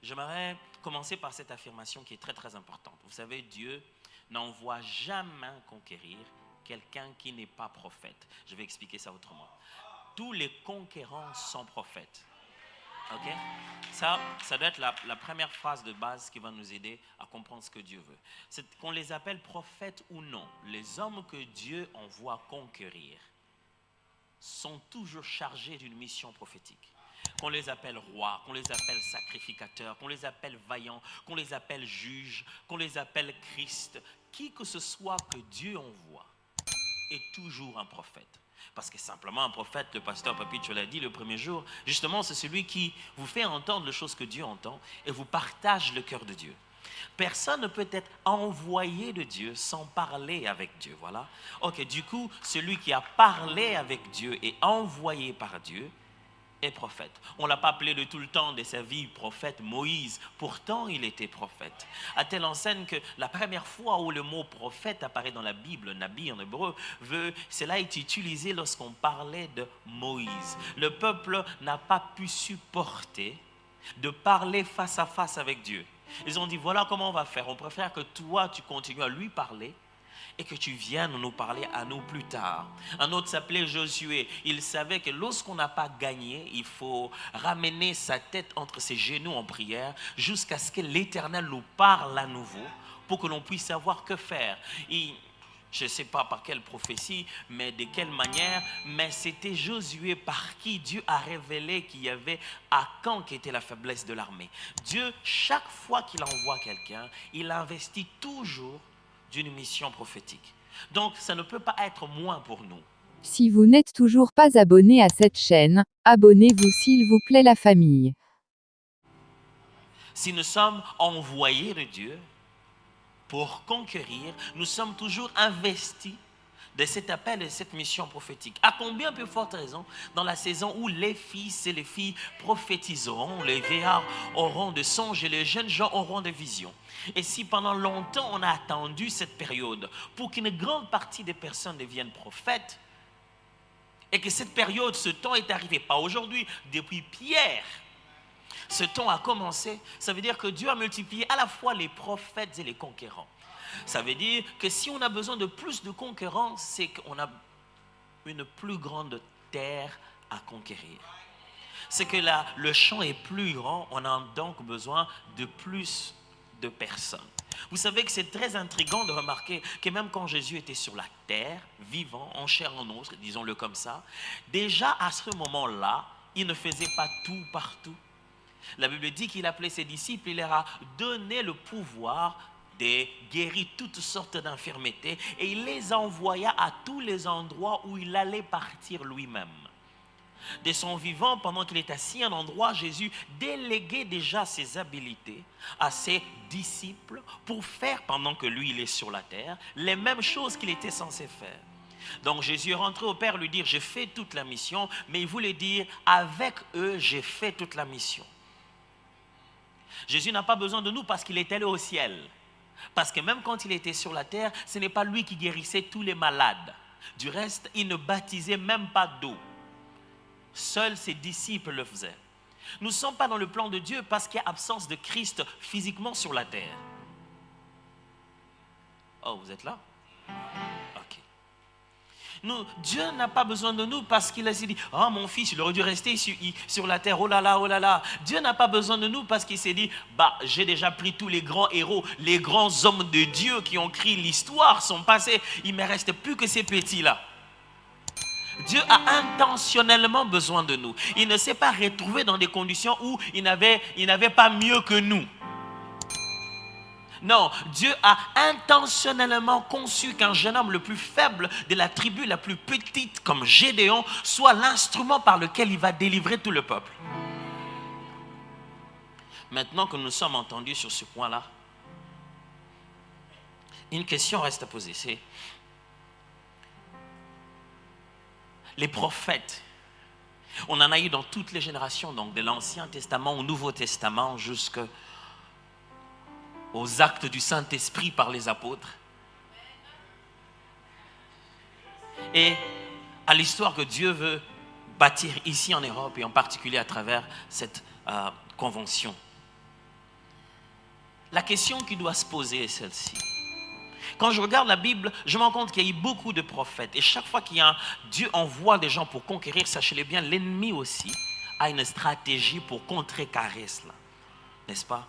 J'aimerais commencer par cette affirmation qui est très très importante. Vous savez, Dieu n'envoie jamais conquérir quelqu'un qui n'est pas prophète. Je vais expliquer ça autrement. Tous les conquérants sont prophètes. Ok? Ça doit être la première phrase de base qui va nous aider à comprendre ce que Dieu veut. C'est qu'on les appelle prophètes ou non. Les hommes que Dieu envoie conquérir sont toujours chargés d'une mission prophétique. Qu'on les appelle rois, qu'on les appelle sacrificateurs, qu'on les appelle vaillants, qu'on les appelle juges, qu'on les appelle Christ, qui que ce soit que Dieu envoie est toujours un prophète. Parce que simplement un prophète, le pasteur Papi, tu l'as dit le premier jour, justement c'est celui qui vous fait entendre les choses que Dieu entend et vous partage le cœur de Dieu. Personne ne peut être envoyé de Dieu sans parler avec Dieu, voilà. Ok, du coup, celui qui a parlé avec Dieu et envoyé par Dieu est prophète. On ne l'a pas appelé de tout le temps de sa vie prophète Moïse, pourtant il était prophète. À telle enseigne que la première fois où le mot prophète apparaît dans la Bible, nabi en hébreu, cela est utilisé lorsqu'on parlait de Moïse. Le peuple n'a pas pu supporter de parler face à face avec Dieu. Ils ont dit, voilà comment on va faire. On préfère que toi, tu continues à lui parler et que tu viennes nous parler à nous plus tard. Un autre s'appelait Josué. Il savait que lorsqu'on n'a pas gagné, il faut ramener sa tête entre ses genoux en prière jusqu'à ce que l'Éternel nous parle à nouveau pour que l'on puisse savoir que faire. Je ne sais pas par quelle prophétie, mais de quelle manière, mais c'était Josué par qui Dieu a révélé qu'il y avait à quand qu'était la faiblesse de l'armée. Dieu, chaque fois qu'il envoie quelqu'un, il investit toujours d'une mission prophétique. Donc, ça ne peut pas être moins pour nous. Si vous n'êtes toujours pas abonné à cette chaîne, abonnez-vous s'il vous plaît la famille. Si nous sommes envoyés de Dieu pour conquérir, nous sommes toujours investis de cet appel et de cette mission prophétique. À combien plus forte raison dans la saison où les fils et les filles prophétiseront, les vieillards auront des songes et les jeunes gens auront des visions. Et si pendant longtemps on a attendu cette période pour qu'une grande partie des personnes deviennent prophètes, et que cette période, ce temps est arrivé, pas aujourd'hui, depuis Pierre, ce temps a commencé, ça veut dire que Dieu a multiplié à la fois les prophètes et les conquérants. Ça veut dire que si on a besoin de plus de conquérants, c'est qu'on a une plus grande terre à conquérir. C'est que là, le champ est plus grand, on a donc besoin de plus de personnes. Vous savez que c'est très intriguant de remarquer que même quand Jésus était sur la terre, vivant, en chair en os, disons-le comme ça, déjà à ce moment-là, il ne faisait pas tout partout. La Bible dit qu'il appelait ses disciples, il leur a donné le pouvoir de guérir toutes sortes d'infirmités et il les envoya à tous les endroits où il allait partir lui-même. De son vivant, pendant qu'il est assis à un endroit, Jésus déléguait déjà ses habiletés à ses disciples pour faire, pendant que lui il est sur la terre, les mêmes choses qu'il était censé faire. Donc Jésus est rentré au Père lui dire, j'ai fait toute la mission, mais il voulait dire, avec eux, j'ai fait toute la mission. Jésus n'a pas besoin de nous parce qu'il est allé au ciel. Parce que même quand il était sur la terre, ce n'est pas lui qui guérissait tous les malades. Du reste, il ne baptisait même pas d'eau. Seuls ses disciples le faisaient. Nous ne sommes pas dans le plan de Dieu parce qu'il y a absence de Christ physiquement sur la terre. Oh, vous êtes là? Ok. Dieu n'a pas besoin de nous parce qu'il a dit, oh mon fils, il aurait dû rester sur la terre, oh là là, oh là là. Dieu n'a pas besoin de nous parce qu'il s'est dit, j'ai déjà pris tous les grands héros, les grands hommes de Dieu qui ont écrit l'histoire sont passés, il ne me reste plus que ces petits-là. Dieu a intentionnellement besoin de nous. Il ne s'est pas retrouvé dans des conditions où il n'avait pas mieux que nous. Non, Dieu a intentionnellement conçu qu'un jeune homme le plus faible de la tribu la plus petite, comme Gédéon, soit l'instrument par lequel il va délivrer tout le peuple. Maintenant que nous sommes entendus sur ce point-là, une question reste à poser, c'est les prophètes. On en a eu dans toutes les générations, donc de l'Ancien Testament au Nouveau Testament jusqu'aux actes du Saint-Esprit par les apôtres. Et à l'histoire que Dieu veut bâtir ici en Europe et en particulier à travers cette convention. La question qui doit se poser est celle-ci. Quand je regarde la Bible, je me rends compte qu'il y a eu beaucoup de prophètes. Et chaque fois Dieu envoie des gens pour conquérir, sachez-le bien, l'ennemi aussi a une stratégie pour contrecarrer cela. N'est-ce pas?